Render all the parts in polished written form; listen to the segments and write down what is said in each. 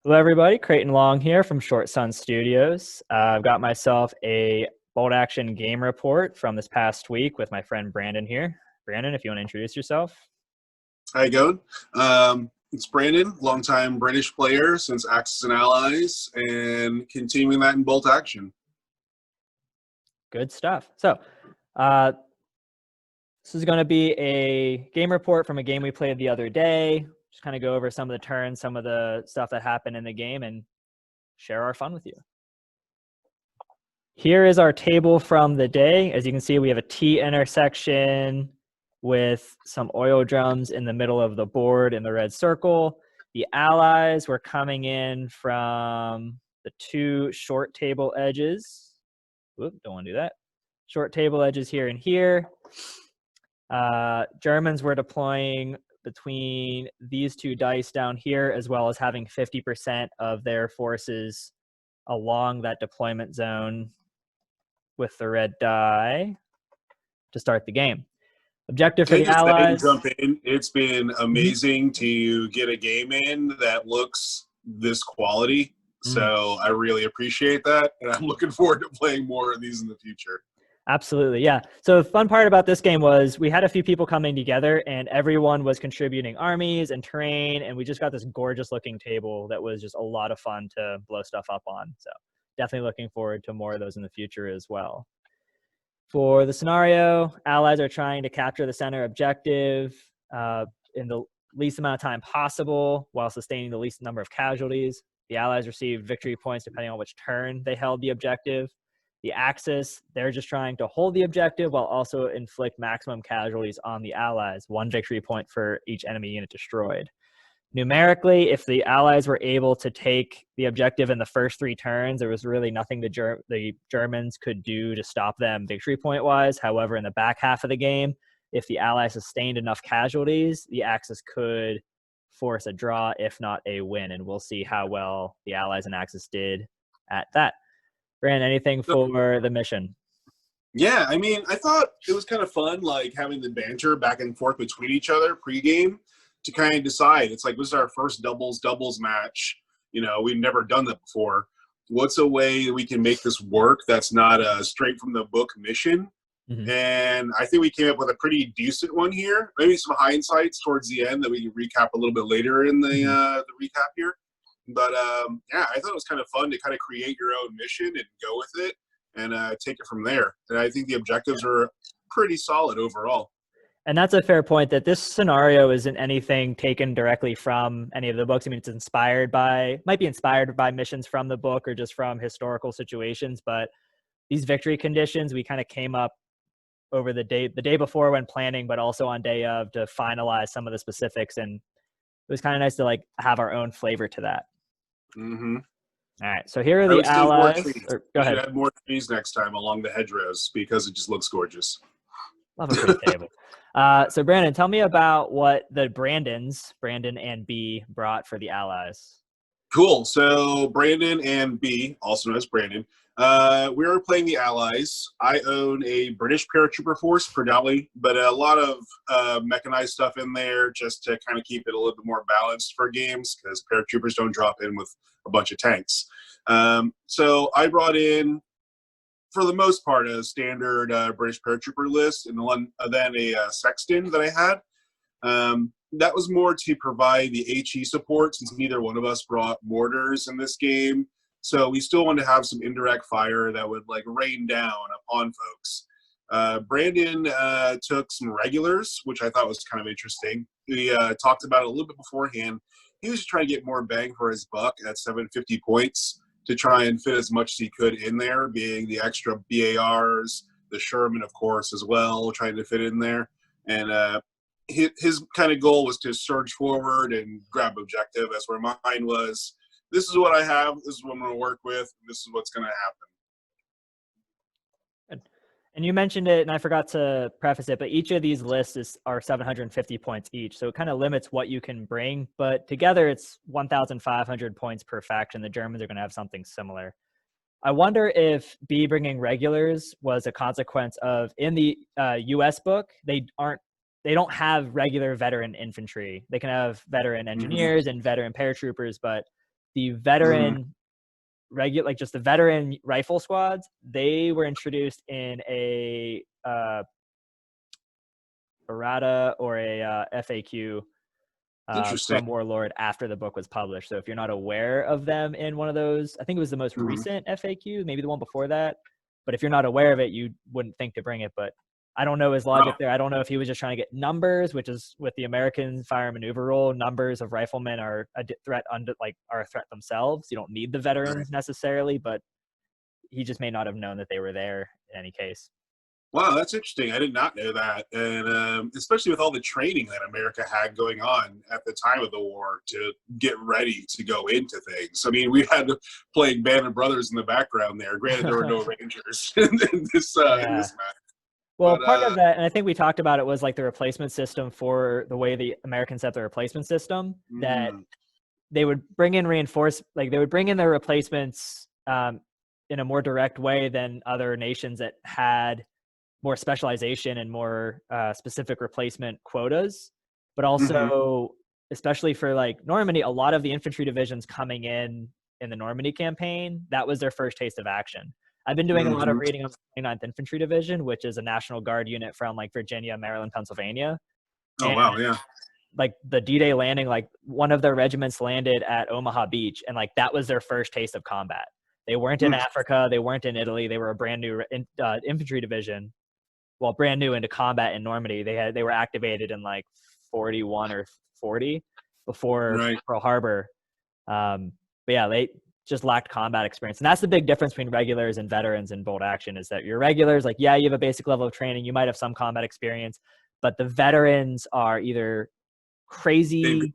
Hello, everybody. Creighton Long here from ShortSunStudios. I've got myself a bolt action game report from this past week with my friend Brandon here. Brandon, if you want to introduce yourself. How you going? It's Brandon, longtime British player since Axis and Allies, and continuing that in bolt action. Good stuff. So, uh, this is going to be a game report from a game we played the other day. Just kind of go over some of the turns, some of the stuff that happened in the game, and share our fun with you. Here is our table from the day. As you can see, we have a T intersection with some oil drums in the middle of the board in the red circle. The allies were coming in from the two short table edges. Whoop, don't want to do that. Short table edges here and here. Germans were deploying between these two dice down here, as well as having 50% of their forces along that deployment zone with the red die to start the game. Objective for Can I the just say and allies. jump in? It's been amazing to get a game in that looks this quality. So I really appreciate that, and I'm looking forward to playing more of these in the future. Absolutely, yeah. So the fun part about this game was we had a few people coming together, and everyone was contributing armies and terrain, and we just got this gorgeous looking table that was just a lot of fun to blow stuff up on. So definitely looking forward to more of those in the future as well. For the scenario, allies are trying to capture the center objective in the least amount of time possible while sustaining the least number of casualties. The allies receive victory points depending on which turn they held the objective. The Axis, they're just trying to hold the objective while also inflict maximum casualties on the allies, 1 victory point for each enemy unit destroyed. Numerically, if the allies were able to take the objective in the first 3 turns, there was really nothing the Germans could do to stop them victory point wise. However, in the back half of the game, if the allies sustained enough casualties, the Axis could force a draw, if not a win. And we'll see how well the allies and Axis did at that. Brand, anything for the mission? Yeah, I mean, I thought it was kind of fun, like having the banter back and forth between each other pregame to kind of decide. It's like, this is our first doubles match. You know, we've never done that before. What's a way that we can make this work that's not a straight from the book mission? And I think we came up with a pretty decent one here. Maybe some hindsights towards the end that we can recap a little bit later in the recap here. But yeah, I thought it was kind of fun to kind of create your own mission and go with it and take it from there. And I think the objectives are pretty solid overall. And that's a fair point, that this scenario isn't anything taken directly from any of the books. I mean, it's might be inspired by missions from the book or just from historical situations, but these victory conditions, we kind of came up over the day before when planning, but also on day of to finalize some of the specifics. And it was kind of nice to like have our own flavor to that. All right, so here are the allies. Go ahead. Add more trees next time along the hedgerows because it just looks gorgeous. Love a pretty table. So Brandon, tell me about what the Brandon and B, brought for the allies. Cool. So Brandon and B, also known as Brandon, we are playing the allies. I own a British paratrooper force predominantly, but a lot of mechanized stuff in there just to kind of keep it a little bit more balanced for games because paratroopers don't drop in with a bunch of tanks. So I brought in, for the most part, a standard British paratrooper list, and then a sexton that I had. That was more to provide the HE support since neither one of us brought mortars in this game. So we still wanted to have some indirect fire that would like rain down upon folks. Brandon took some regulars, which I thought was kind of interesting. We talked about it a little bit beforehand. He was just trying to get more bang for his buck at 750 points to try and fit as much as he could in there, being the extra BARs, the Sherman, of course, as well, trying to fit in there. And his kind of goal was to surge forward and grab objective. That's where mine was. This is what I have. This is what I'm going to work with. This is what's going to happen. And you mentioned it, and I forgot to preface it, but each of these lists are 750 points each. So it kind of limits what you can bring, but together it's 1,500 points per faction. The Germans are going to have something similar. I wonder if B bringing regulars was a consequence of, in the US book, they don't have regular veteran infantry. They can have veteran engineers and veteran paratroopers, but The veteran like just the veteran rifle squads, they were introduced in a errata or a FAQ Interesting. from Warlord after the book was published. So if you're not aware of them in one of those, I think it was the most recent FAQ, maybe the one before that. But if you're not aware of it, you wouldn't think to bring it. But I don't know his logic there. I don't know if he was just trying to get numbers, which is with the American fire and maneuver rule. Numbers of riflemen are a threat are a threat themselves. You don't need the veterans necessarily, but he just may not have known that they were there in any case. Wow, that's interesting. I did not know that. And especially with all the training that America had going on at the time of the war to get ready to go into things. I mean, we had playing Band of Brothers in the background there. Granted, there were no Rangers in this match. Well, part of that, and I think we talked about it, was like the replacement system for the way the Americans set the replacement system, that they would bring in they would bring in their replacements in a more direct way than other nations that had more specialization and more specific replacement quotas. But also, especially for like Normandy, a lot of the infantry divisions coming in the Normandy campaign, that was their first taste of action. I've been doing a lot of reading on the 29th Infantry Division, which is a National Guard unit from like Virginia, Maryland, Pennsylvania. Oh, wow, yeah. Like the D-Day landing, like one of their regiments landed at Omaha Beach, and like that was their first taste of combat. They weren't in Africa, they weren't in Italy, they were a brand new infantry division. Well, brand new into combat in Normandy. They were activated in like 41 or 40 before Pearl Harbor. But yeah, they just lacked combat experience. And that's the big difference between regulars and veterans in bolt action, is that your regulars, like, yeah, you have a basic level of training, you might have some combat experience, but the veterans are either crazy,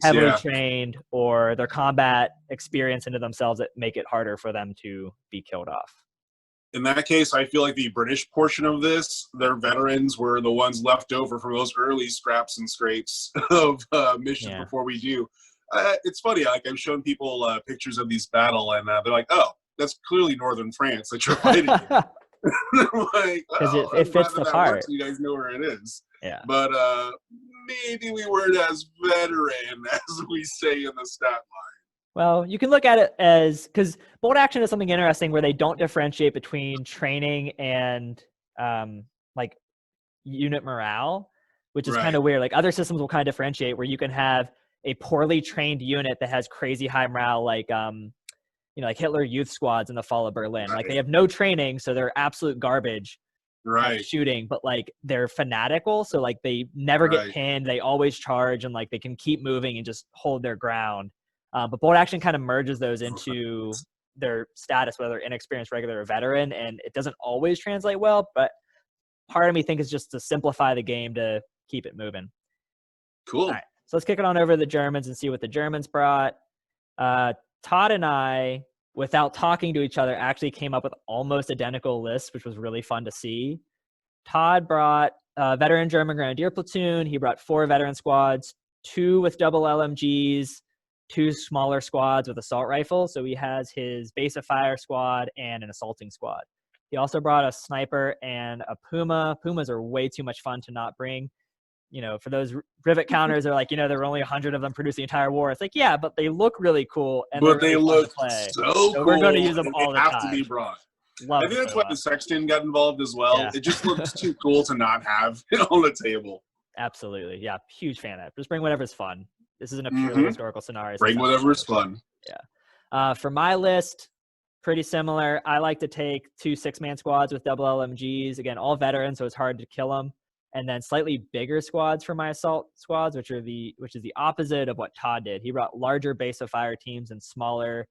heavily trained, or their combat experience into themselves that make it harder for them to be killed off. In that case, I feel like the British portion of this, their veterans were the ones left over from those early scraps and scrapes of missions before we do. It's funny, like I've shown people pictures of these battle, and they're like, "Oh, that's clearly northern France that you're fighting in." Like, oh, it fits the part. You guys know where it is. Yeah. But maybe we weren't as veteran as we say in the stat line. Well, you can look at it as, because bolt action is something interesting where they don't differentiate between training and like unit morale, which is kind of weird. Like other systems will kind of differentiate, where you can have a poorly trained unit that has crazy high morale, like like Hitler Youth Squads in the fall of Berlin. Like they have no training, so they're absolute garbage at shooting, but like they're fanatical, so like they never get pinned, they always charge, and like they can keep moving and just hold their ground. But bolt action kind of merges those into their status, whether inexperienced, regular, or veteran, and it doesn't always translate well, but part of me thinks it's just to simplify the game to keep it moving. Cool. All right, so let's kick it on over to the Germans and see what the Germans brought. Todd and I, without talking to each other, actually came up with almost identical lists, which was really fun to see. Todd brought a veteran German Grenadier platoon. He brought 4 veteran squads, 2 with double LMGs, 2 smaller squads with assault rifles. So he has his base of fire squad and an assaulting squad. He also brought a sniper and a Puma. Pumas are way too much fun to not bring. For those rivet counters, they're like, there were only 100 of them produced the entire war. It's like, yeah, but they look really cool. And but they look so cool. We're going to use them all the time. They have to be brought. I think that's why the Sexton got involved as well. Yeah. It just looks too cool to not have on the table. Absolutely. Yeah. Huge fan of that. Just bring whatever's fun. This isn't a purely historical scenario. Bring whatever's fun. Yeah. For my list, pretty similar. I like to take 2 6-man squads with double LMGs. Again, all veterans, so it's hard to kill them. And then slightly bigger squads for my assault squads, which is the opposite of what Todd did. He brought larger base of fire teams and smaller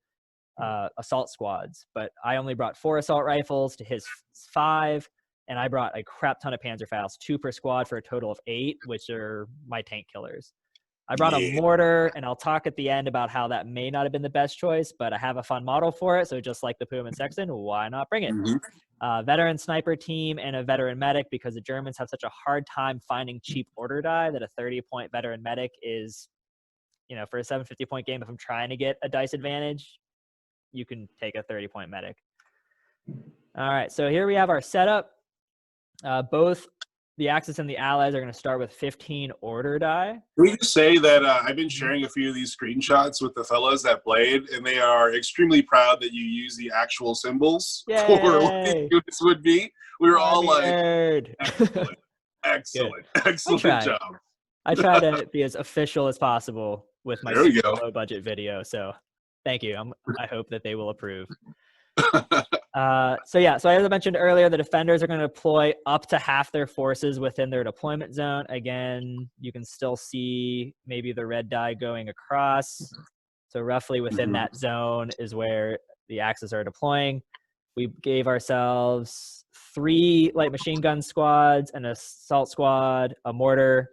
assault squads. But I only brought 4 assault rifles to his 5. And I brought a crap ton of Panzerfaust, 2 per squad for a total of 8, which are my tank killers. I brought a mortar, and I'll talk at the end about how that may not have been the best choice, but I have a fun model for it. So just like the Puma and Sexton, why not bring it? Veteran sniper team and a veteran medic, because the Germans have such a hard time finding cheap order die that a 30-point veteran medic is, for a 750-point game, if I'm trying to get a dice advantage, you can take a 30-point medic. All right, so here we have our setup. Both the Axis and the Allies are going to start with 15 order die. Can we just say that I've been sharing a few of these screenshots with the fellas that played, and they are extremely proud that you use the actual symbols for what these units would be. We were all like, excellent, excellent job. I try to be as official as possible with my low budget video. So thank you. I hope that they will approve. So as I mentioned earlier, the defenders are going to deploy up to half their forces within their deployment zone. Again, you can still see maybe the red die going across. So roughly within that zone is where the Axis are deploying. We gave ourselves 3 light machine gun squads, an assault squad, a mortar,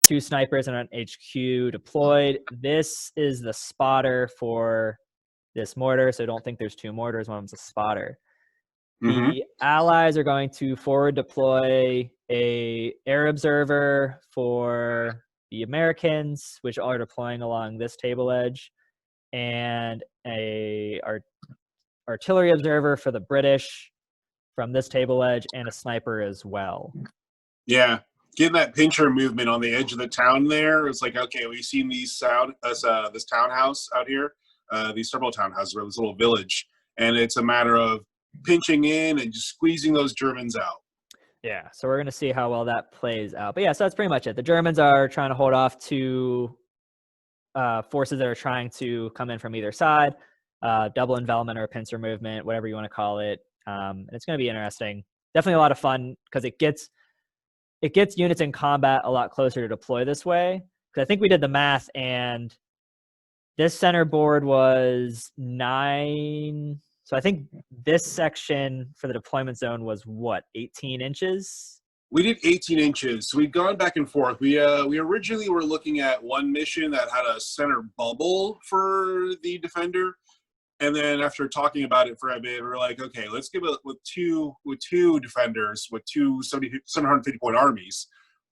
2 snipers, and an HQ deployed. This is the spotter for this mortar, so don't think there's 2 mortars. One of them's a spotter. The Allies are going to forward deploy a air observer for the Americans, which are deploying along this table edge, and a artillery observer for the British from this table edge, and a sniper as well. Yeah, getting that pincher movement on the edge of the town there. It's like, okay, we've seen these this townhouse out here. These several townhouses, this little village, and it's a matter of pinching in and just squeezing those Germans out. Yeah, so we're going to see how well that plays out. But yeah, so that's pretty much it. The Germans are trying to hold off to forces that are trying to come in from either side, double envelopment or pincer movement, whatever you want to call it. And it's going to be interesting. Definitely a lot of fun because it gets units in combat a lot closer to deploy this way. Because I think we did the math, and this center board was 9. So I think this section for the deployment zone was what, 18 inches? We did 18 inches. So we've gone back and forth. We originally were looking at one mission that had a center bubble for the defender. And then after talking about it for a bit, we were like, okay, let's give it with two defenders with 750 point armies.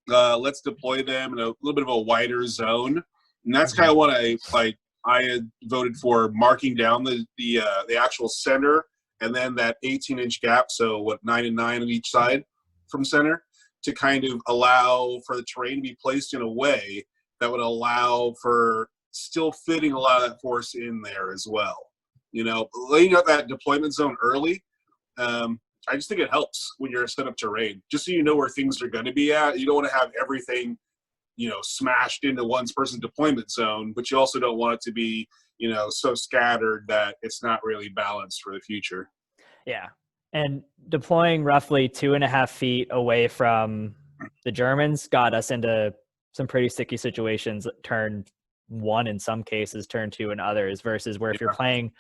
Let's deploy them in a little bit of a wider zone. And that's kind of what I had voted for, marking down the actual center, and then that 18-inch gap, so 9 and 9 on each side from center, to kind of allow for the terrain to be placed in a way that would allow for still fitting a lot of that force in there as well. You know, laying out that deployment zone early, I just think it helps when you're set up terrain, just so you know where things are going to be at. You don't want to have everything, smashed into one person's deployment zone, but you also don't want it to be, so scattered that it's not really balanced for the future. Yeah. And deploying roughly 2.5 feet away from the Germans got us into some pretty sticky situations, turn 1 in some cases, turn 2 in others, versus where if you're playing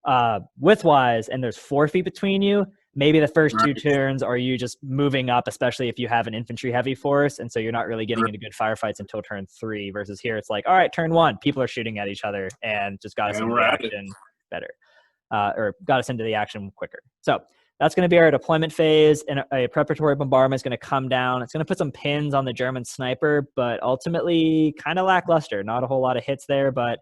widthwise and there's 4 feet between you, maybe the first 2 turns are you just moving up, especially if you have an infantry heavy force, and so you're not really getting into good firefights until turn 3, versus here it's like, all right, turn 1, people are shooting at each other and just got us into the action better, or got us into the action quicker. So that's going to be our deployment phase, and a preparatory bombardment is going to come down. It's going to put some pins on the German sniper, but ultimately kind of lackluster. Not a whole lot of hits there, but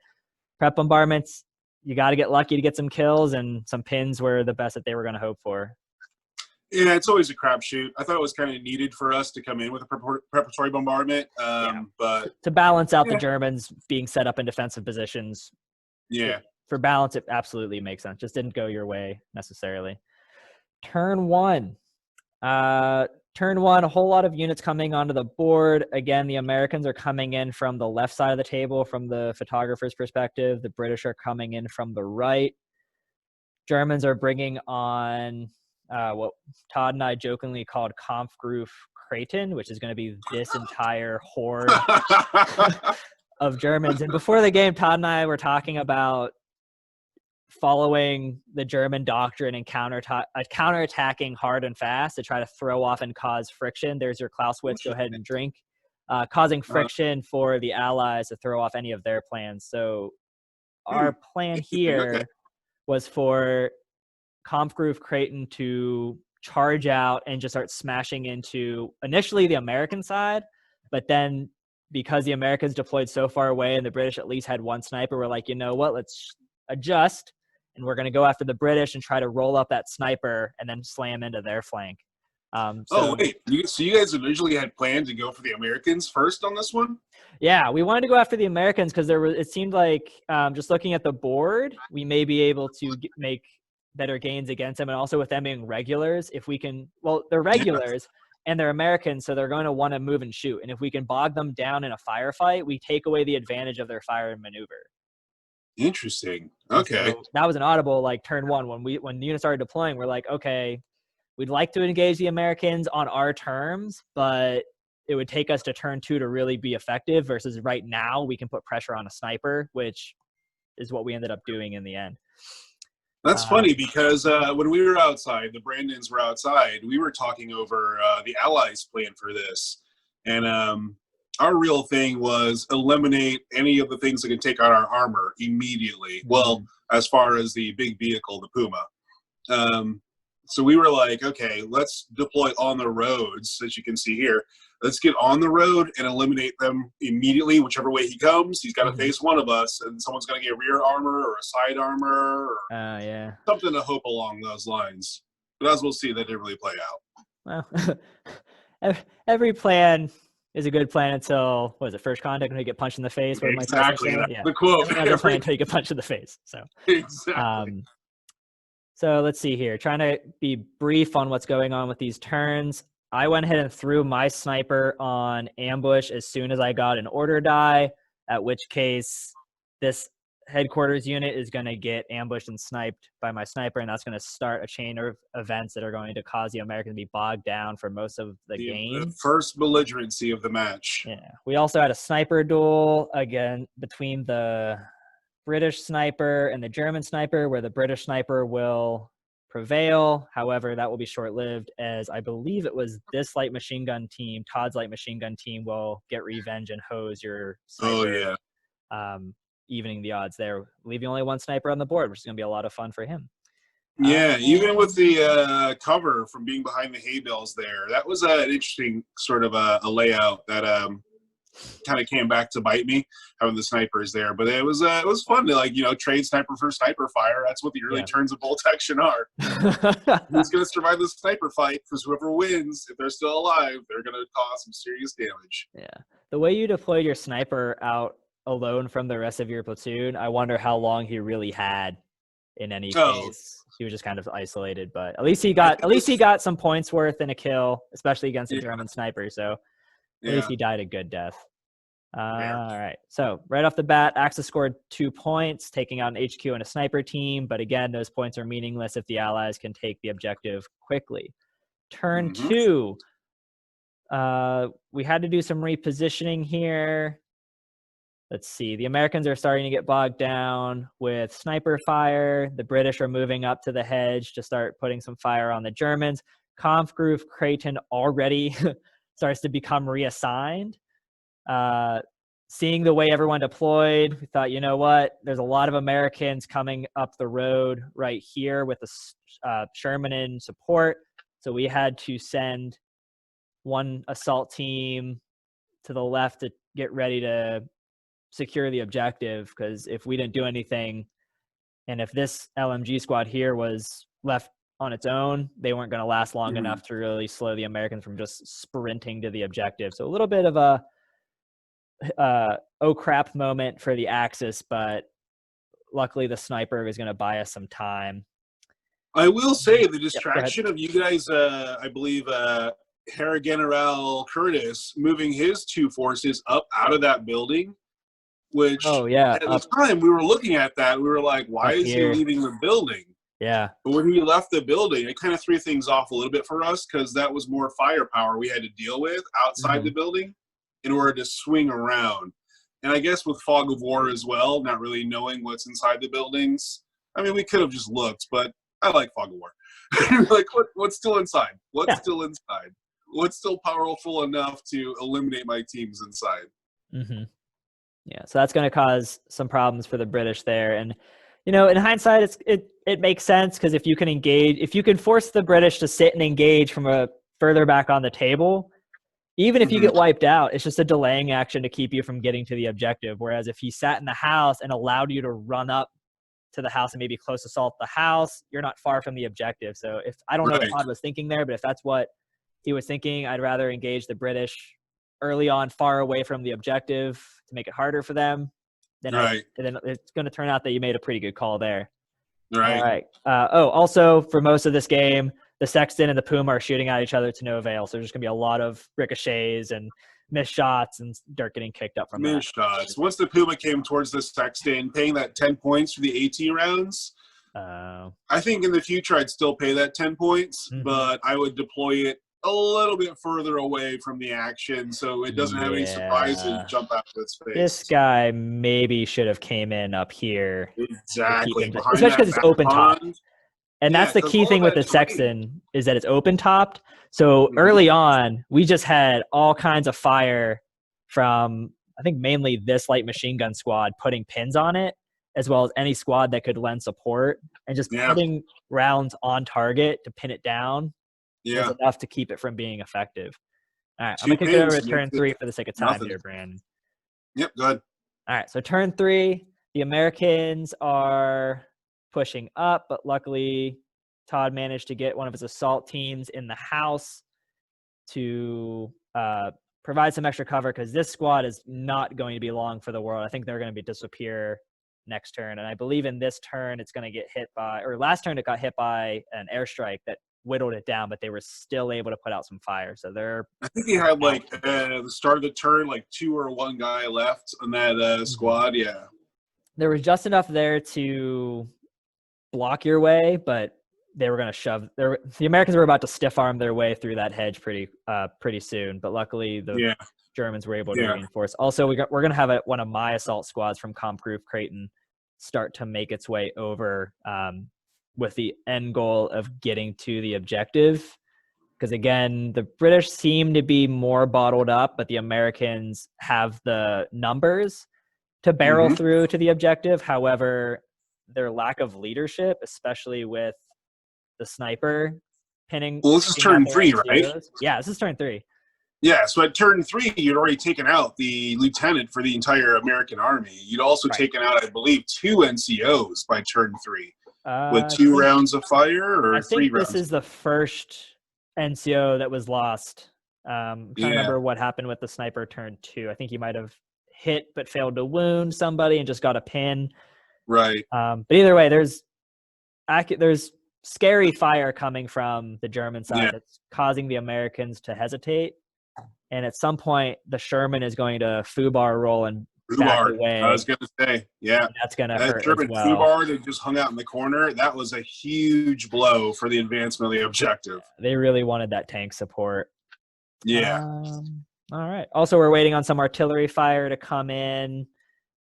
prep bombardments, you got to get lucky to get some kills, and some pins were the best that they were going to hope for. Yeah, it's always a crapshoot. I thought it was kind of needed for us to come in with a preparatory bombardment, but to balance out the Germans being set up in defensive positions. Yeah, for balance, it absolutely makes sense. Just didn't go your way necessarily. Turn 1. Turn 1, a whole lot of units coming onto the board. Again, the Americans are coming in from the left side of the table from the photographer's perspective. The British are coming in from the right. Germans are bringing on what Todd and I jokingly called Kampfgruppe Kraten, which is going to be this entire horde of Germans. And before the game, Todd and I were talking about following the German doctrine and counterattacking hard and fast to try to throw off and cause friction. There's your Clausewitz, go ahead and drink. Causing friction for the Allies to throw off any of their plans. So our plan here was for Kampfgruppe Kraten to charge out and just start smashing into initially the American side, but then because the Americans deployed so far away and the British at least had 1 sniper, we're like, you know what, let's adjust, and we're going to go after the British and try to roll up that sniper and then slam into their flank. Oh, So wait. So you guys originally had planned to go for the Americans first on this one? yeah, we wanted to go after the Americans because it seemed like just looking at the board, we may be able to make better gains against them. And also with them being regulars, if we can, well, they're Yeah. regulars and they're Americans, so they're going to want to move and shoot. And if we can bog them down in a firefight, we take away the advantage of their fire and maneuver. Interesting. And Okay. so that was an audible, like turn one, when the unit started deploying, we're like, okay, we'd like to engage the Americans on our terms, but it would take us to turn two to really be effective versus right now we can put pressure on a sniper, which is what we ended up doing in the end. That's funny because when we were outside, the Brandons were outside, we were talking over the Allies' plan for this. And our real thing was eliminate any of the things that can take out our armor immediately. Mm-hmm. Well, as far as the big vehicle, the Puma. So we were like, okay, let's deploy on the roads, as you can see here. Let's get on the road and eliminate them immediately. Whichever way he comes, he's got to face one of us, and someone's going to get rear armor or a side armor or yeah, something to hope along those lines. But as we'll see, that didn't really play out. Well, every plan is a good plan until, what is it, first contact when you get punched in the face? Exactly, that's yeah. the quote. Everyone has a plan until you get punched in the face. So exactly. So let's see here. Trying to be brief on what's going on with these turns. I went ahead and threw my sniper on ambush as soon as I got an order die, at which case this headquarters unit is going to get ambushed and sniped by my sniper, and that's going to start a chain of events that are going to cause the Americans to be bogged down for most of the game. The first belligerency of the match. Yeah. We also had a sniper duel, again, between the British sniper and the German sniper, where the British sniper will prevail. However, that will be short-lived, as I believe it was this light machine gun team, Todd's light machine gun team, will get revenge and hose your sniper. Oh, yeah. Evening the odds there, leaving only one sniper on the board, which is going to be a lot of fun for him. Yeah, even with the cover from being behind the hay bales there, that was an interesting sort of a layout that kind of came back to bite me, having the snipers there. But it was fun to trade sniper for sniper fire. That's what the early turns of bolt action are. Who's going to survive the sniper fight? Because whoever wins, if they're still alive, they're going to cause some serious damage. Yeah, the way you deployed your sniper out alone from the rest of your platoon, I wonder how long he really had in any case. He was just kind of isolated, but at least he got some points worth in a kill, especially against a German sniper. So at least he died a good death. All right. So right off the bat, Axis scored 2 points, taking out an HQ and a sniper team. But again, those points are meaningless if the Allies can take the objective quickly. Turn 2. We had to do some repositioning here. Let's see. The Americans are starting to get bogged down with sniper fire. The British are moving up to the hedge to start putting some fire on the Germans. Kampfgruppe Creighton already starts to become reassigned. Seeing the way everyone deployed, we thought, you know what? There's a lot of Americans coming up the road right here with the Sherman in support. So we had to send one assault team to the left to get ready to secure the objective, because if we didn't do anything, and if this LMG squad here was left on its own, they weren't going to last long enough to really slow the Americans from just sprinting to the objective. So a little bit of a oh crap moment for the Axis, but luckily the sniper is going to buy us some time. I will say the distraction of you guys, I believe Herr General Curtis moving his 2 forces up out of that building, which at the time we were looking at that, we were like, why is he leaving the building? Yeah. But when he left the building, it kind of threw things off a little bit for us, because that was more firepower we had to deal with outside the building in order to swing around. And I guess with fog of war as well, not really knowing what's inside the buildings. I mean, we could have just looked, but I like fog of war. Like, what's still inside? What's still inside? What's still powerful enough to eliminate my teams inside? Yeah, so that's going to cause some problems for the British there. And, you know, in hindsight, it makes sense, because if you can force the British to sit and engage from a further back on the table, even if you get wiped out, it's just a delaying action to keep you from getting to the objective. Whereas if he sat in the house and allowed you to run up to the house and maybe close assault the house, you're not far from the objective. So I don't know what Todd was thinking there, but if that's what he was thinking I'd rather engage the British early on, far away from the objective to make it harder for them. Then it's going to turn out that you made a pretty good call there. Right. All right. Also, for most of this game, the Sexton and the Puma are shooting at each other to no avail. So there's going to be a lot of ricochets and missed shots and dirt getting kicked up from that. Missed shots. Once the Puma came towards the Sexton, paying that 10 points for the AT rounds, I think in the future I'd still pay that 10 points, but I would deploy it a little bit further away from the action so it doesn't have any surprises jump out of its face. This guy maybe should have came in up here. Exactly. Especially because it's open top. And that's the key thing with the Sexton is that it's open topped. So early on, we just had all kinds of fire from, I think, mainly this light machine gun squad putting pins on it, as well as any squad that could lend support, and just putting rounds on target to pin it down was enough to keep it from being effective. All right, I'm going to kick it over to turn 3 for the sake of time here, Brandon. Yep, go ahead. All right, so turn 3, the Americans are pushing up, but luckily Todd managed to get one of his assault teams in the house to provide some extra cover, because this squad is not going to be long for the world. I think they're going to disappear next turn, and I believe in this turn it's going to get hit by, or last turn it got hit by an airstrike that whittled it down, but they were still able to put out some fire. So I think he had like the start of the turn, like 2 or 1 guy left on that squad. Yeah, there was just enough there to block your way, but they were going to shove. The Americans were about to stiff arm their way through that hedge pretty soon, but luckily the Germans were able to reinforce. Also, we're going to have one of my assault squads from Comproof Creighton start to make its way over with the end goal of getting to the objective. Because again, the British seem to be more bottled up, but the Americans have the numbers to barrel through to the objective. However, their lack of leadership, especially with the sniper pinning. Well, this is turn 3, right? Yeah, this is turn 3. Yeah, so at turn 3, you'd already taken out the lieutenant for the entire American army. You'd also taken out, I believe, 2 NCOs by turn 3 with 2 rounds of fire, or 3 rounds. This is the first NCO that was lost. I'm trying to remember what happened with the sniper turn 2. I think he might have hit but failed to wound somebody and just got a pin. Right. But either way, there's scary fire coming from the German side that's causing the Americans to hesitate. And at some point, the Sherman is going to foobar roll and back away. I was going to say, that's going to hurt German as well. foobar that just hung out in the corner, that was a huge blow for the advancement of the objective. They really wanted that tank support. Yeah. All right. Also, we're waiting on some artillery fire to come in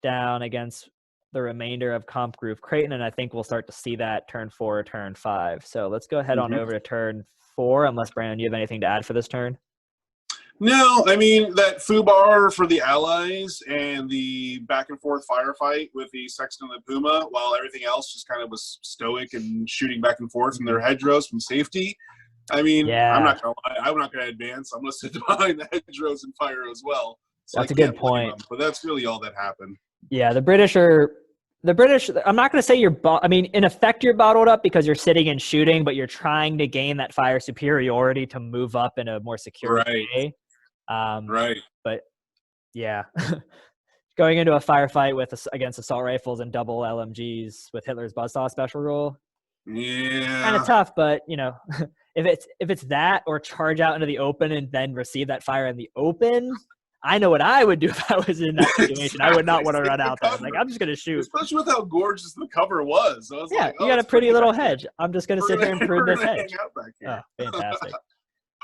down against the remainder of Comproof Creighton, and I think we'll start to see that turn 4 or turn 5. So let's go ahead on over to turn 4, unless, Brandon, you have anything to add for this turn? No, I mean, that foobar for the Allies and the back-and-forth firefight with the Sexton and the Puma, while everything else just kind of was stoic and shooting back and forth from their hedgerows from safety. I mean, I'm not going to lie. I'm not going to advance. I'm going to sit behind the hedgerows and fire as well. So that's a good point. But that's really all that happened. Yeah, the British, I'm not going to say in effect you're bottled up because you're sitting and shooting, but you're trying to gain that fire superiority to move up in a more secure way. But yeah, going into a firefight against assault rifles and double LMGs with Hitler's Buzzsaw special rule. Yeah. Kind of tough, but if it's that or charge out into the open and then receive that fire in the open, I know what I would do if I was in that situation. Exactly. I would not want to run out there. Like, I'm just going to shoot. Especially with how gorgeous the cover was. So you got a pretty little hedge. I'm just going to sit here and prune this hedge. Oh, fantastic.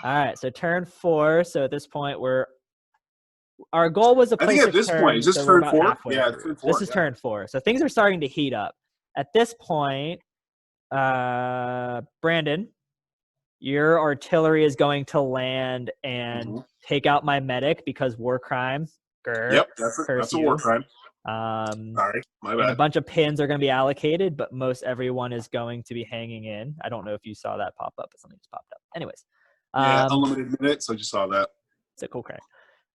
All right, so turn 4. So at this point, our goal was to place at this point, is this turn 4? Yeah, turn 4. This is turn 4. So things are starting to heat up. At this point, Brandon, your artillery is going to land and take out my medic because war crime. Yep, that's a war crime. Sorry, my bad. A bunch of pins are going to be allocated, but most everyone is going to be hanging in. I don't know if you saw that pop up, but something just popped up. Anyways. Unlimited minutes. I just saw that. It's a cool crack.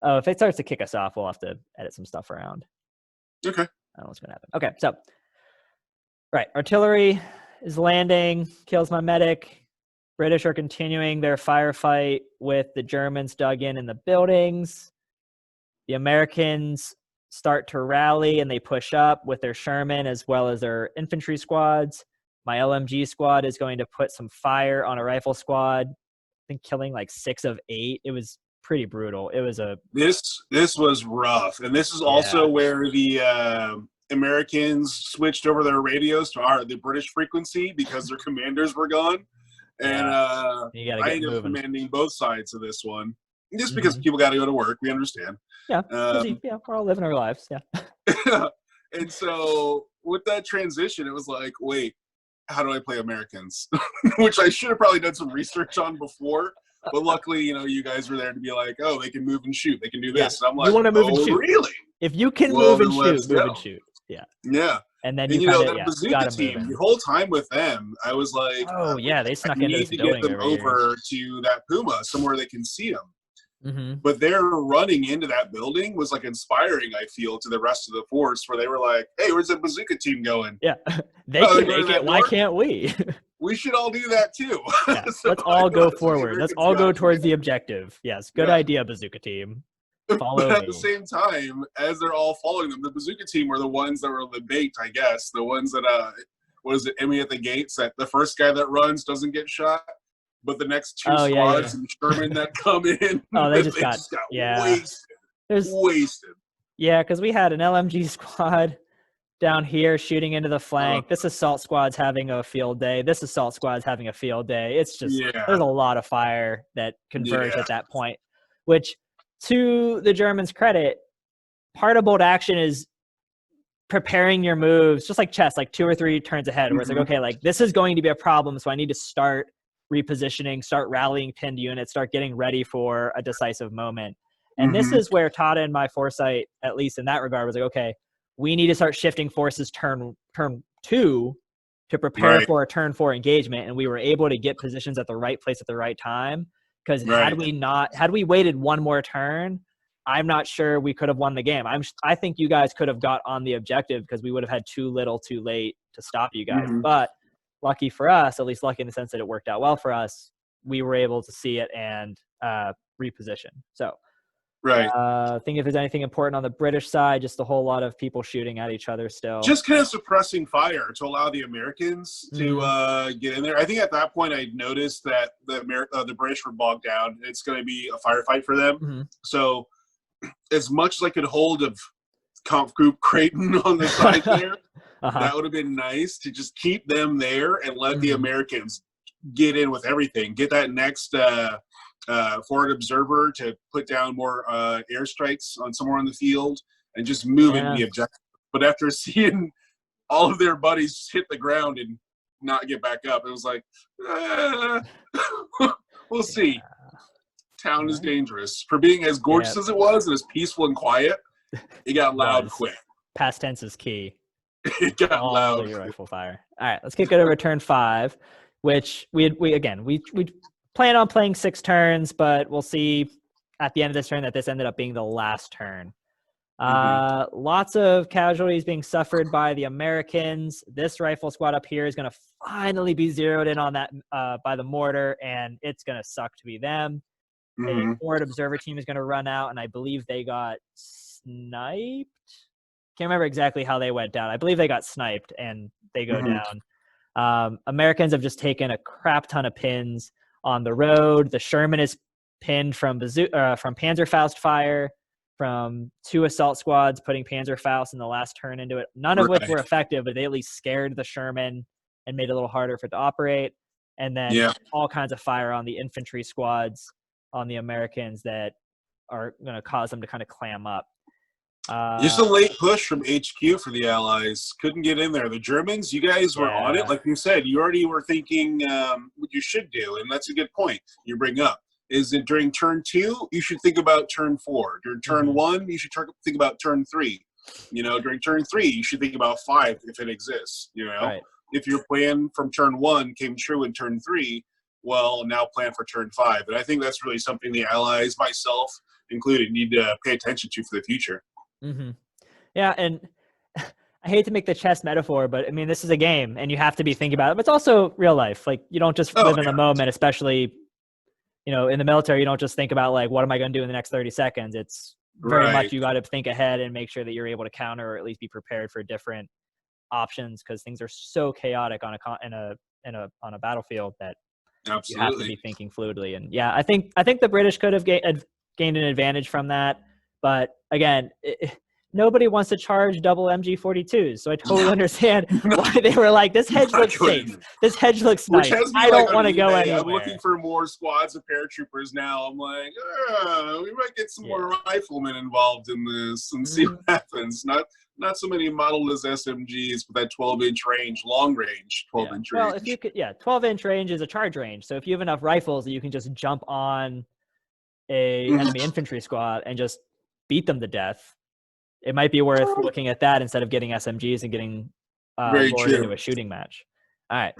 Oh, if it starts to kick us off, we'll have to edit some stuff around. Okay. I don't know what's going to happen. Okay, so, right. Artillery is landing, kills my medic. British are continuing their firefight with the Germans dug in the buildings. The Americans start to rally and they push up with their Sherman as well as their infantry squads. My LMG squad is going to put some fire on a rifle squad, I think killing like 6 of 8. It was pretty brutal. It was a this was rough, and this is also where the Americans switched over their radios to the British frequency because their commanders were gone, and I ended up commanding both sides of this one just because people got to go to work. We understand. Yeah, we're all living our lives. Yeah. And so with that transition, it was like, wait, how do I play Americans? Which I should have probably done some research on before. But luckily, you guys were there to be like, oh, they can move and shoot. They can do this. And I'm like, you want to move and shoot. Really? If you can move and shoot, move and shoot. Yeah. Yeah. And then the bazooka team, the whole time with them, I was like, oh, yeah, they snuck into this building. I need to get them over to that Puma, somewhere they can see them. Mm-hmm. But their running into that building was like inspiring, I feel, to the rest of the force, where they were like, hey, where's the bazooka team going? Yeah. They can make it. Why can't we? We should all do that too. Yeah, so let's all go forward. Let's all go towards the objective. Yes, good idea, bazooka team. Follow but at the same time, as they're all following them, the bazooka team were the ones that were the bait, I guess. The ones that, what is it, Emmy at the gates, that the first guy that runs doesn't get shot, but the next 2 squads and Sherman that come in, they just got wasted. Yeah, because we had an LMG squad down here shooting into the flank. This assault squad's having a field day. This assault squad's having a field day. It's just, there's a lot of fire that converged at that point, which, to the Germans' credit, part of bold action is preparing your moves, just like chess, like 2 or 3 turns ahead, where it's like, okay, like this is going to be a problem, so I need to start repositioning, start rallying pinned units, start getting ready for a decisive moment. And this is where Tada and my foresight, at least in that regard, was like, okay, we need to start shifting forces turn 2 to prepare for a turn 4 engagement. And we were able to get positions at the right place at the right time. Because had we waited 1 more turn, I'm not sure we could have won the game. I think you guys could have got on the objective because we would have had too little, too late to stop you guys. But lucky for us, at least lucky in the sense that it worked out well for us, we were able to see it and reposition. So, I think if there's anything important on the British side, just a whole lot of people shooting at each other still. Just kind of suppressing fire to allow the Americans to get in there. I think at that point I noticed that the British were bogged down. It's going to be a firefight for them. So as much as I could hold of Comp Group Creighton on the side there, that would have been nice to just keep them there and let the Americans get in with everything. Get that next forward observer to put down more airstrikes on somewhere on the field and just move into the objective. But after seeing all of their buddies just hit the ground and not get back up, it was like, we'll see. Town is dangerous. For being as gorgeous as it was and as peaceful and quiet, it got loud quick. Past tense is key. It got loud. Your rifle fire. All right, let's kick it over turn 5, which we plan on playing 6 turns, but we'll see at the end of this turn that this ended up being the last turn. Lots of casualties being suffered by the Americans. This rifle squad up here is going to finally be zeroed in on that by the mortar, and it's going to suck to be them. The forward observer team is going to run out, and I believe they got sniped. Can't remember exactly how they went down. I believe they got sniped, and they go down. Americans have just taken a crap ton of pins on the road. The Sherman is pinned from Panzerfaust fire, from 2 assault squads putting Panzerfaust in the last turn into it. None of which were effective, but they at least scared the Sherman and made it a little harder for it to operate. And then all kinds of fire on the infantry squads on the Americans that are going to cause them to kind of clam up. Just a late push from HQ for the Allies. Couldn't get in there. The Germans, you guys were on it. Like you said, you already were thinking what you should do, and that's a good point you bring up. Is that during turn 2, you should think about turn 4. During turn 1, you should think about turn 3. During turn 3, you should think about 5 if it exists. If your plan from turn 1 came true in turn 3, well, now plan for turn 5. And I think that's really something the Allies, myself included, need to pay attention to for the future. Yeah, and I hate to make the chess metaphor, but I mean, this is a game and you have to be thinking about it. But it's also real life. Like, you don't just live in the moment, especially, in the military, you don't just think about like, what am I going to do in the next 30 seconds? It's very much, you got to think ahead and make sure that you're able to counter or at least be prepared for different options, because things are so chaotic on a battlefield that you have to be thinking fluidly. And yeah, I think the British could have gained an advantage from that. But again, nobody wants to charge double MG42s, so I totally understand why they were like, this hedge looks safe. This hedge looks nice. I don't want to go anywhere. I'm looking for more squads of paratroopers now. I'm like, we might get some more riflemen involved in this and see what happens. Not so many modeled as SMGs, but that 12-inch range, long range, 12-inch range. Well, if you could, 12-inch range is a charge range. So if you have enough rifles, you can just jump on a enemy infantry squad and just beat them to death. It might be worth looking at that instead of getting SMGs and getting lured into a shooting match. All right.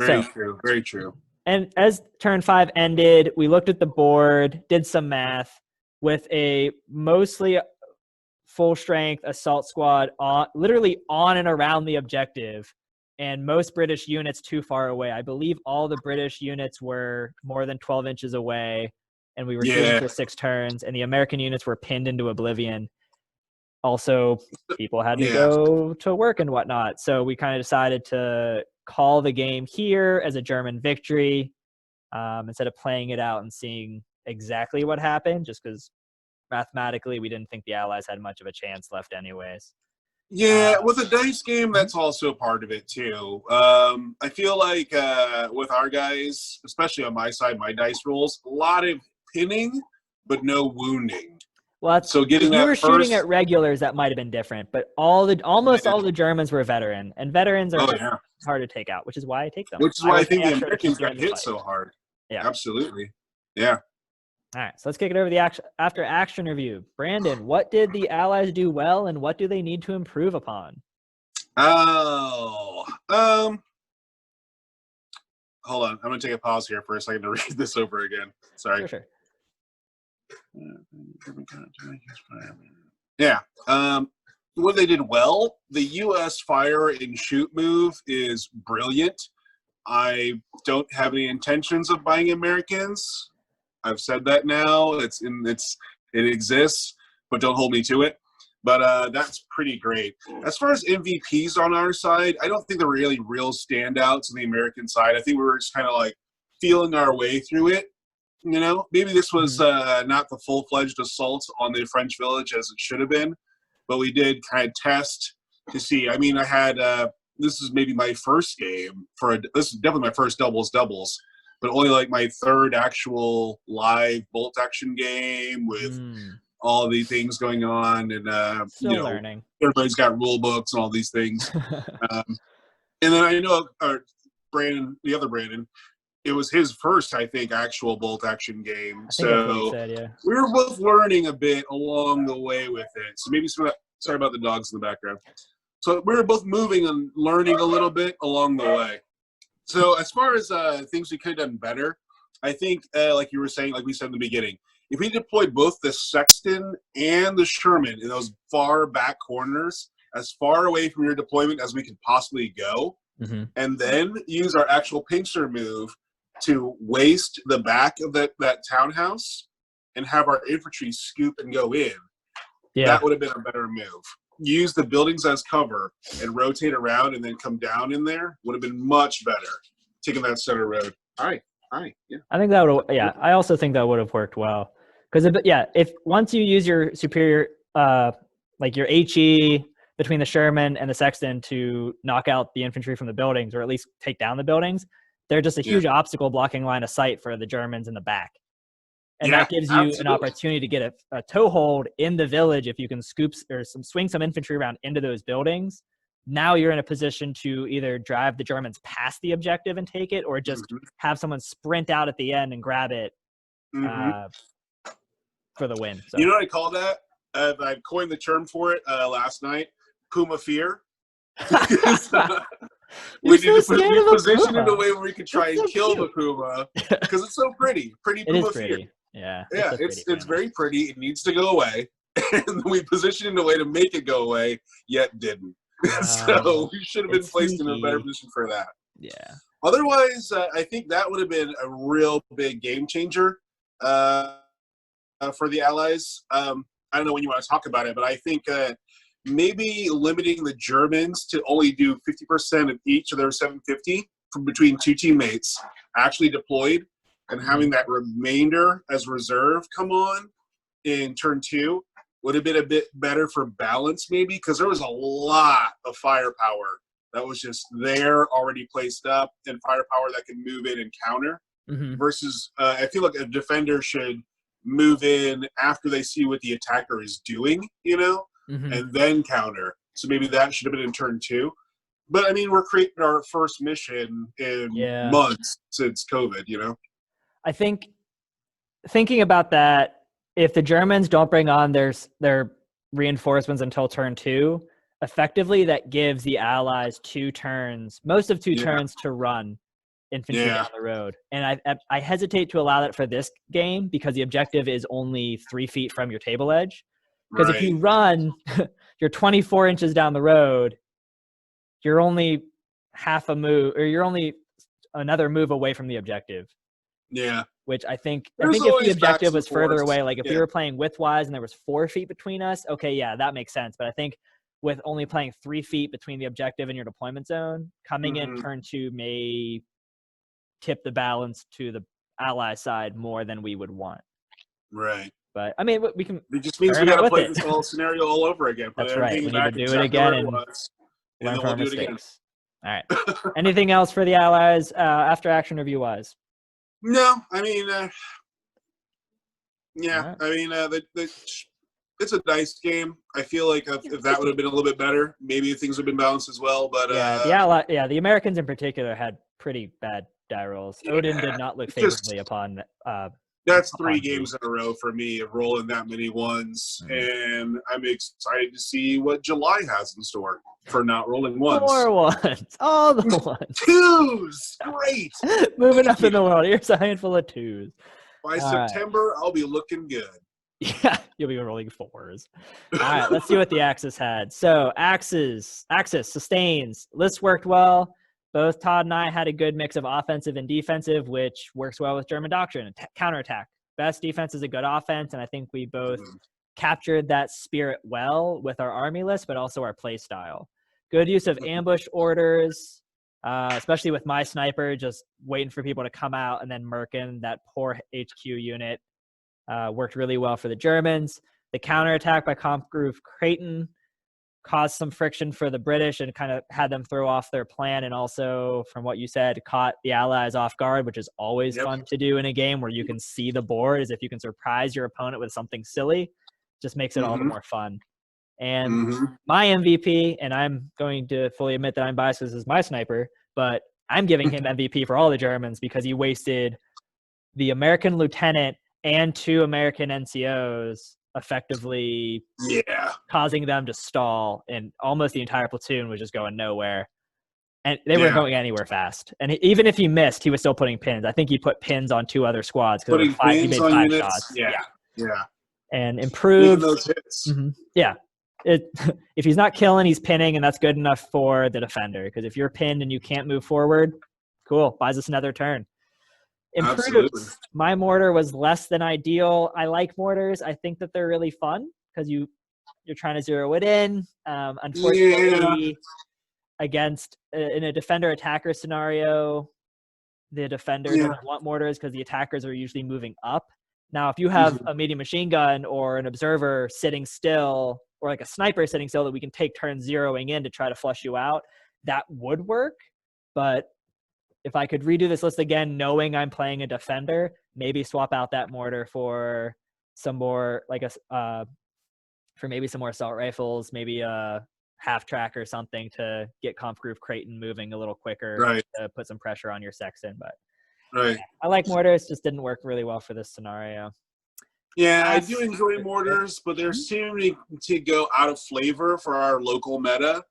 Very true. And as turn 5 ended, we looked at the board, did some math with a mostly full strength assault squad literally on and around the objective, and most British units too far away. I believe all the British units were more than 12 inches away, and we were shooting for 6 turns, and the American units were pinned into oblivion. Also, people had to go to work and whatnot, so we kind of decided to call the game here as a German victory instead of playing it out and seeing exactly what happened, just because mathematically we didn't think the Allies had much of a chance left anyways. Yeah, with a dice game, that's also part of it too. I feel like with our guys, especially on my side, my dice rolls, a lot of pinning, but no wounding. Well, so getting if you were shooting at regulars, that might have been different. But almost all the Germans were veteran, and veterans are hard to take out, which is why I take them. Which is why I think the Americans got hit so hard. Yeah, absolutely. Yeah. All right, so let's kick it over to the after action review. Brandon, what did the Allies do well, and what do they need to improve upon? Hold on. I'm going to take a pause here for a second to read this over again. Sorry. Sure. Yeah. What they did well, the U.S. fire and shoot move is brilliant. I don't have any intentions of buying Americans. I've said that now. It exists, but don't hold me to it. But that's pretty great. As far as MVPs on our side, I don't think there were really real standouts on the American side. I think we were just kind of like feeling our way through it. Maybe this was not the full-fledged assault on the French village as it should have been, but we did kind of test to see. I mean, I had this is maybe my first game this is definitely my first doubles, but only like my third actual live bolt action game with all the things going on, and learning. Everybody's got rule books and all these things. And then I know Brandon, the other Brandon, it was his first, I think, actual bolt action game. So we were both learning a bit along the way with it. So maybe sorry about the dogs in the background. So we were both moving and learning a little bit along the way. So as far as things we could have done better, I think, like you were saying, like we said in the beginning, if we deployed both the Sexton and the Sherman in those far back corners, as far away from your deployment as we could possibly go, and then use our actual pincer move to waste the back of that townhouse and have our infantry scoop and go in, that would have been a better move. Use the buildings as cover and rotate around and then come down in there would have been much better, taking that center road. All right. Yeah. I think that would. Yeah, I also think that would have worked well, because if once you use your superior, like your HE between the Sherman and the Sexton to knock out the infantry from the buildings, or at least take down the buildings, they're just a huge obstacle blocking line of sight for the Germans in the back. And that gives you an opportunity to get a toehold in the village if you can scoop or swing some infantry around into those buildings. Now you're in a position to either drive the Germans past the objective and take it, or just have someone sprint out at the end and grab it for the win. So. You know what I call that? I coined the term for it last night, Puma Fear. We need to be positioned in a way where we can try and kill the Puma, because it's so pretty. Pretty Puma Fear. Yeah, it's very pretty. It needs to go away, and we positioned in a way to make it go away, yet didn't. So we should have been it's placed in a better sneaky. position for that. Yeah. Otherwise, I think that would have been a real big game changer for the Allies. I don't know when you want to talk about it, but I think maybe limiting the Germans to only do 50% of each of their 750 from between two teammates actually deployed, and having that remainder as reserve come on in turn 2 would have been a bit better for balance, maybe, because there was a lot of firepower that was just there, already placed up, and firepower that can move in and counter. Versus, I feel like a defender should move in after they see what the attacker is doing, and then counter. So maybe that should have been in turn 2. But I mean, we're creating our first mission in months since COVID, I think thinking about that, if the Germans don't bring on their reinforcements until turn 2, effectively that gives the Allies 2 turns, most of 2 turns to run infantry down the road. And I hesitate to allow that for this game because the objective is only 3 feet from your table edge. Because if you run, you're 24 inches down the road, you're only half a move, or you're only another move away from the objective. Yeah. Which I think if the objective was further away, like if we were playing widthwise and there was 4 feet between us, okay, yeah, that makes sense. But I think with only playing 3 feet between the objective and your deployment zone, coming in turn 2 may tip the balance to the ally side more than we would want. Right. But I mean, we can. It just means we got to play this whole scenario all over again. That's right. We need to do it again and learn from our mistakes. All right. Anything else for the Allies after action review wise? No, I mean, I mean, it's a dice game. I feel like if that would have been a little bit better, maybe things would have been balanced as well. But the Americans in particular had pretty bad die rolls. Odin did not look favorably upon. That's 3 games in a row for me of rolling that many ones, and I'm excited to see what July has in store for not rolling ones. More ones, all the ones. 2s, great. Moving up in the world. Here's a handful of 2s. By September, I'll be looking good. Yeah, you'll be rolling 4s. All right, let's see what the Axis had. So Axis, sustains. List worked well. Both Todd and I had a good mix of offensive and defensive, which works well with German doctrine. Counterattack. Best defense is a good offense, and I think we both captured that spirit well with our army list, but also our play style. Good use of ambush orders, especially with my sniper, just waiting for people to come out and then murking that poor HQ unit. Worked really well for the Germans. The counterattack by Kampfgruppe Creighton caused some friction for the British and kind of had them throw off their plan, and also, from what you said, caught the Allies off guard, which is always fun to do in a game where you can see the board, as if you can surprise your opponent with something silly. Just makes it all the more fun. And my MVP, and I'm going to fully admit that I'm biased because this is my sniper, but I'm giving him MVP for all the Germans because he wasted the American lieutenant and 2 American NCOs, effectively causing them to stall, and almost the entire platoon was just going nowhere, and they weren't going anywhere fast. And even if he missed, he was still putting pins. I think he put pins on 2 other squads because he made 5 shots. And improved those hits. If he's not killing, he's pinning, and that's good enough for the defender, because if you're pinned and you can't move forward, cool, buys us another turn. Improved. Absolutely. My mortar was less than ideal. I like mortars. I think that they're really fun because you're trying to zero it in. Unfortunately, against in a defender attacker scenario, the defender doesn't want mortars because the attackers are usually moving up. Now, if you have a medium machine gun or an observer sitting still, or like a sniper sitting still that we can take turns zeroing in to try to flush you out, that would work. But if I could redo this list again, knowing I'm playing a defender, maybe swap out that mortar for some more, for maybe some more assault rifles, maybe a half track or something to get Kampfgruppe Creighton moving a little quicker to put some pressure on your Sexton. But I like mortars, just didn't work really well for this scenario. Yeah, I do enjoy mortars, but they're seeming to go out of flavor for our local meta.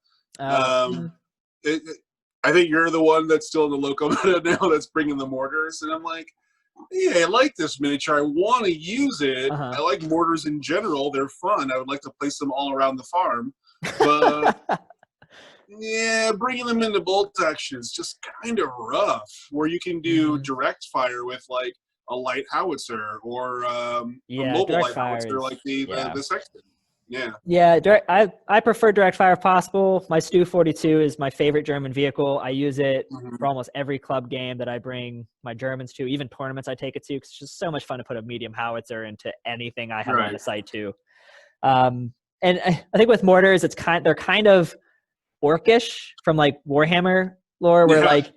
I think you're the one that's still in the local meta now that's bringing the mortars. And I'm like, yeah, I like this miniature. I want to use it. I like mortars in general. They're fun. I would like to place them all around the farm. But Yeah, bringing them into bolt action is just kind of rough. Where you can do direct fire with like a light howitzer or a mobile direct light fire howitzer, is like the Sexton. Yeah. Yeah, I prefer direct fire if possible. My Stu 42 is my favorite German vehicle. I use it for almost every club game that I bring my Germans to, even tournaments I take it to, because it's just so much fun to put a medium howitzer into anything I have line of sight to. And I think with mortars, they're kind of orcish from like Warhammer lore, where like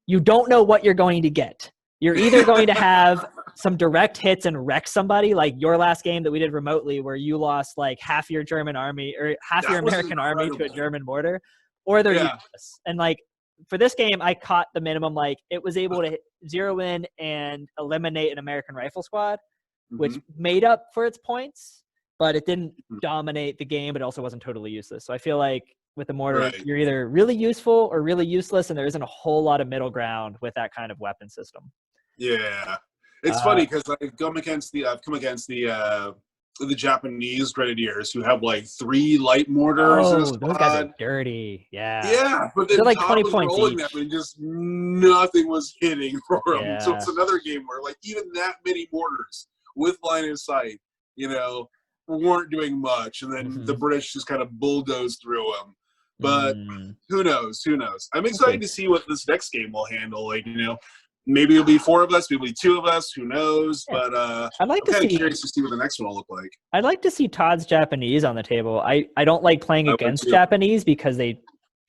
you don't know what you're going to get. You're either going to have some direct hits and wreck somebody, like your last game that we did remotely, where you lost like half your German army or half your American army to a German mortar, or they're useless. And like for this game, I caught the minimum. Like it was able to zero in and eliminate an American rifle squad, which made up for its points, but it didn't dominate the game, but also wasn't totally useless. So I feel like with the mortar, you're either really useful or really useless, and there isn't a whole lot of middle ground with that kind of weapon system. Yeah, it's funny because I've come against the Japanese grenadiers who have like 3 light mortars in a squad. Those guys are dirty. Yeah, but then they're like Todd 20 was points rolling each. them and just nothing was hitting for them. Yeah. So it's another game where like even that many mortars with line of sight, weren't doing much, and then the British just kind of bulldozed through them. But who knows? I'm excited to see what this next game will handle. Like, maybe it'll be 4 of us, maybe 2 of us, who knows? Yeah. But I'm kind of curious to see what the next one will look like. I'd like to see Todd's Japanese on the table. I don't like playing against Japanese because they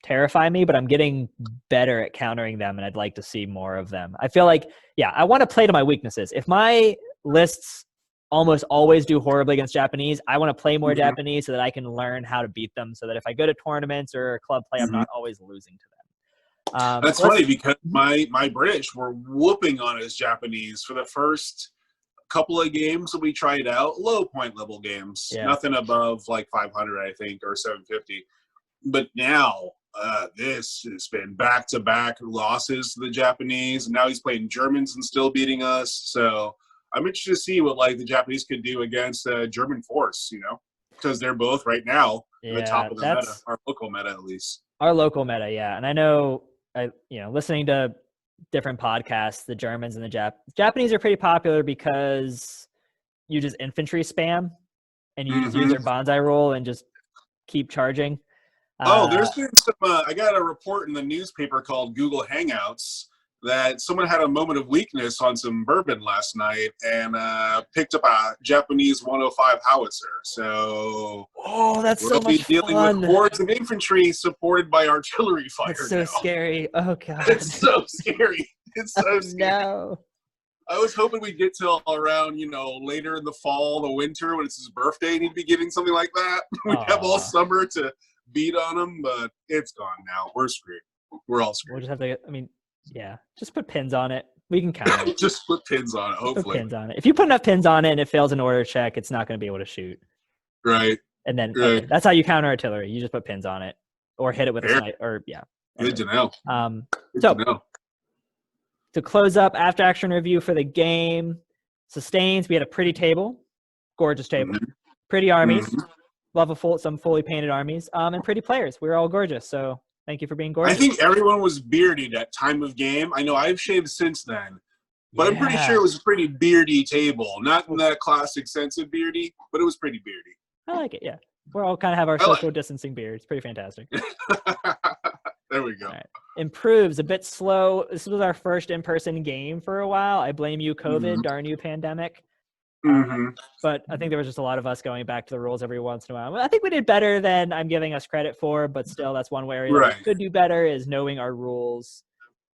terrify me, but I'm getting better at countering them, and I'd like to see more of them. I feel like, I want to play to my weaknesses. If my lists almost always do horribly against Japanese, I want to play more Japanese so that I can learn how to beat them, so that if I go to tournaments or club play, I'm not always losing to them. That's funny because my British were whooping on his Japanese for the first couple of games that we tried out, low point level games, nothing above like 500, I think, or 750. But now this has been back-to-back losses to the Japanese, and now he's playing Germans and still beating us. So I'm interested to see what like the Japanese could do against a German force, because they're both right now at the top of the meta, our local meta at least. Our local meta, and I know, listening to different podcasts, the Germans and the Japanese are pretty popular because you just infantry spam and you just use their bonsai roll and just keep charging. There's been some. I got a report in the newspaper called Google Hangouts that someone had a moment of weakness on some bourbon last night and picked up a Japanese 105 howitzer. So that's so much fun. We'll be dealing with hordes of infantry supported by artillery fire. That's so scary. Oh god, it's so scary. It's so scary. No. I was hoping we'd get till around, later in the fall, the winter, when it's his birthday, and he'd be getting something like that. We'd have all summer to beat on him, but it's gone now. We're screwed. We're all screwed. We'll just have to, just put pins on it. We can count it. Just put pins on it, hopefully. Put pins on it. If you put enough pins on it and it fails an order check, it's not going to be able to shoot. Right. And then that's how you counter artillery. You just put pins on it or hit it with a sniper. Or Good to know. To close up after action review for the game, sustains. We had a pretty table, gorgeous table, pretty armies. Love some fully painted armies, and pretty players. We were all gorgeous. So thank you for being gorgeous. I think everyone was bearded at time of game. I know I've shaved since then, but I'm pretty sure it was a pretty beardy table. Not in that classic sense of beardy, but it was pretty beardy. I like it. Yeah, we all kind of have our social distancing beards. Pretty fantastic. There we go. Right. Improves a bit slow. This was our first in-person game for a while. I blame you, COVID. Darn you, pandemic. But I think there was just a lot of us going back to the rules every once in a while. I think we did better than I'm giving us credit for, but still, that's one area we could do better is knowing our rules,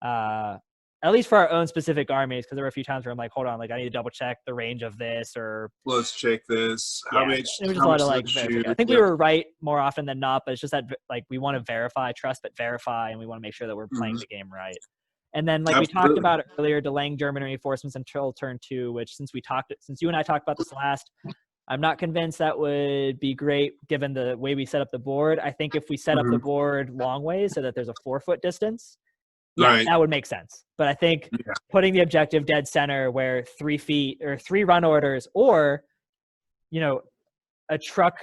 at least for our own specific armies, because there were a few times where I'm like, hold on, like I need to double check the range of this, or let's check this. There was just a lot of like I think we were right more often than not, but it's just that like we want to verify, trust but verify, and we want to make sure that we're playing the game right. And then, like we talked about earlier, delaying German reinforcements until turn 2, which since you and I talked about this last, I'm not convinced that would be great given the way we set up the board. I think if we set up the board long ways so that there's a 4-foot distance, that would make sense. But I think putting the objective dead center where 3 feet or 3 run orders, or, a truck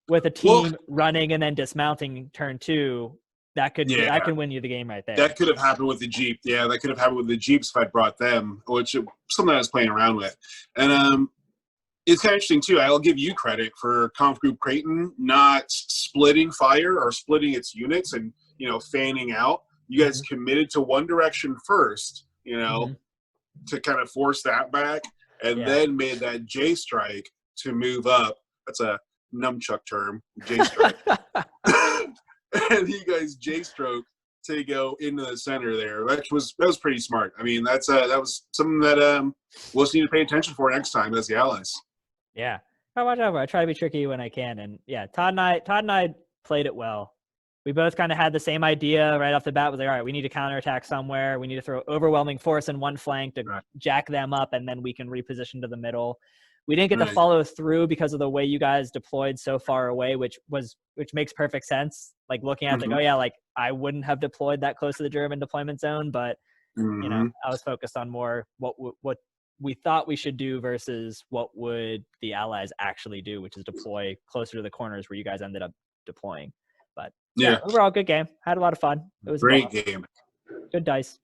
with a team running and then dismounting turn 2, that can win you the game right there. That could have happened with the Jeep. Yeah, that could have happened with the Jeeps if I brought them, which is something I was playing around with. And it's kind of interesting, too. I'll give you credit for Conf Group Creighton not splitting fire or splitting its units and, fanning out. You guys committed to one direction first, to kind of force that back, and then made that J strike to move up. That's a nunchuck term, J strike. And you guys J stroke to go into the center there. That was pretty smart. I mean, that was something that we'll just need to pay attention for next time as the Allies. Yeah, I watch out. I try to be tricky when I can, and yeah, Todd and I played it well. We both kind of had the same idea right off the bat. It was like, all right, we need to counterattack somewhere. We need to throw overwhelming force in one flank to jack them up, and then we can reposition to the middle. We didn't get to follow through because of the way you guys deployed so far away, which makes perfect sense. Like looking at like, oh yeah, like I wouldn't have deployed that close to the German deployment zone, but I was focused on more what we thought we should do versus what would the Allies actually do, which is deploy closer to the corners where you guys ended up deploying. But yeah, overall good game. Had a lot of fun. It was great game. Good dice.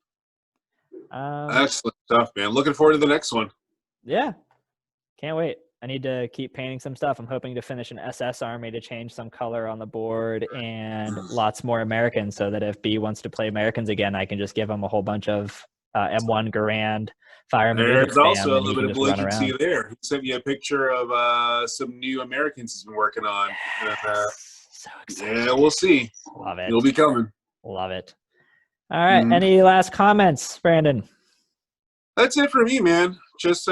Excellent stuff, man. Looking forward to the next one. Yeah. Can't wait. I need to keep painting some stuff. I'm hoping to finish an SS army to change some color on the board and lots more Americans so that if B wants to play Americans again, I can just give him a whole bunch of M1 Garand firemen. There's also a little bit of blinkency there. He sent me a picture of some new Americans he's been working on. So excited. Yeah, we'll see. Love it. It'll be coming. Love it. All right. Any last comments, Brandon? That's it for me, man. Just,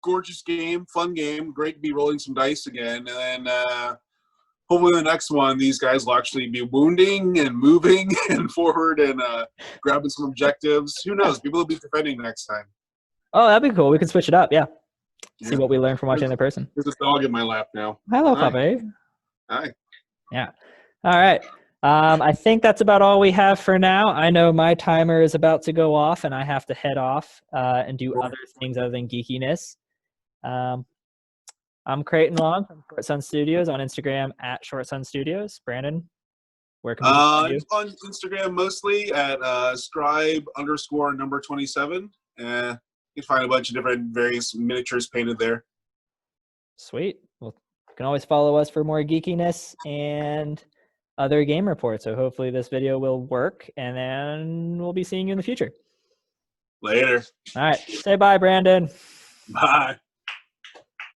gorgeous game, fun game. Great to be rolling some dice again. And then hopefully the next one, these guys will actually be wounding and moving and forward and grabbing some objectives. Who knows? People will be defending next time. Oh, that'd be cool. We can switch it up. Yeah. See what we learn from watching the person. There's a dog in my lap now. Hello, puppy. Hi. Yeah. All right. I think that's about all we have for now. I know my timer is about to go off and I have to head off and do other things other than geekiness. I'm Creighton Long from ShortSunStudios on Instagram at ShortSunStudios. Brandon, where can we find you? On Instagram mostly at scribe_number27. You can find a bunch of different various miniatures painted there. Sweet. Well, you can always follow us for more geekiness and other game reports. So hopefully this video will work, and then we'll be seeing you in the future. Later. All right. Say bye, Brandon. Bye.